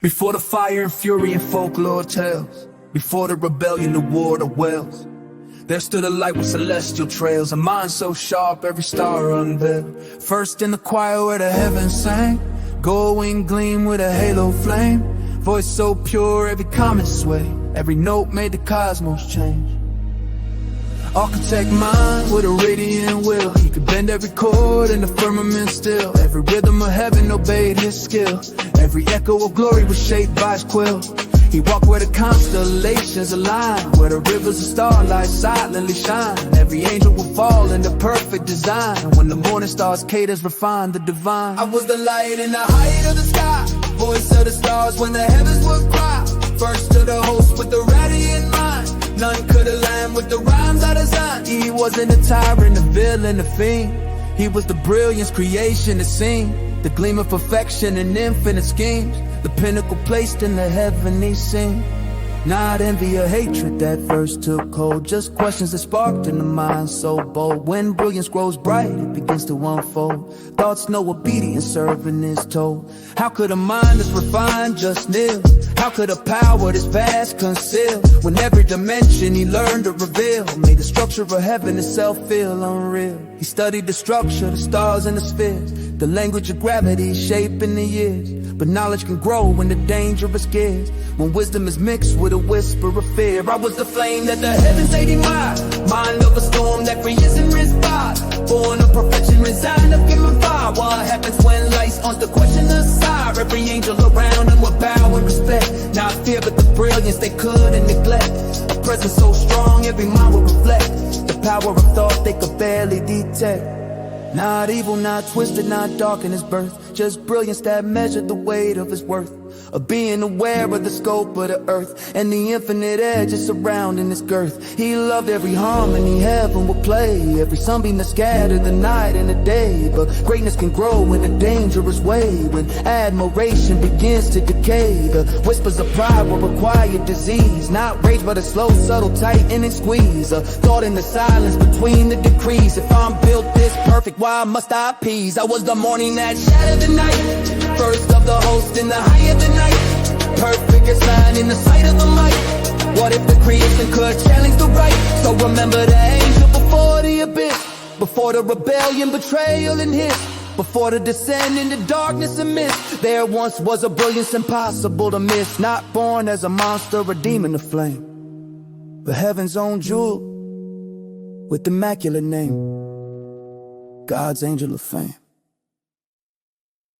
Before the fire and fury and folklore tales, before the rebellion, the war, the wells, there stood a light with celestial trails, a mind so sharp every star unveiled. First in the choir where the heavens sang, glowing gleam with a halo flame, voice so pure every comet sway, every note made the cosmos change. Architect mind with a radiant will, he could bend every chord in the firmament still. Every rhythm of heaven obeyed his skill, every echo of glory was shaped by his quill. He walked where the constellations align, where the rivers of starlight silently shine. Every angel would fall into perfect design, when the morning star's cadence refined the divine. I was the light in the height of the sky, voice of the stars when the heavens would cry. First to the host with the radiant mind, none could align with the rhymes I designed. He wasn't a tyrant, a villain, a fiend. He was the brilliance, creation, the scene, the gleam of perfection in infinite schemes, the pinnacle placed in the heavenly scene. Not envy or hatred that first took hold, just questions that sparked in the mind so bold. When brilliance grows bright, it begins to unfold. Thoughts know obedience, serving is told. How could a mind that's refined just kneel? How could a power this vast conceal? When every dimension he learned to reveal, made the structure of heaven itself feel unreal. He studied the structure, the stars and the spheres, the language of gravity shaping the years. But knowledge can grow in the dangerous gears, when wisdom is mixed with a whisper of fear. I was the flame that the heavens they demise, mind of a storm that creation responds. Born of perfection, resigned of human fire. What happens when lights on the question aside? Every angel around them with power and respect, not fear but the brilliance they couldn't neglect. A presence so strong every mind will reflect, the power of thought they could barely detect. Not evil, not twisted, not dark in his birth, just brilliance that measured the weight of his worth, of being aware of the scope of the earth and the infinite edges surrounding its girth. He loved every harmony heaven would play, every sunbeam that scattered the night and the day. But greatness can grow in a dangerous way, when admiration begins to decay. The whispers of pride will require disease, not rage but a slow, subtle tightening squeeze. A thought in the silence between the decrees. If I'm built this perfect, why must I appease? I was the morning that shattered the night, first of the host in the high of the night, perfect as sign in the sight of the might. What if the creation could challenge the right? So remember the angel before the abyss, before the rebellion, betrayal and hiss, before the descent into darkness and mist. There once was a brilliance impossible to miss, not born as a monster, a demon of flame, but heaven's own jewel with immaculate name, God's angel of fame.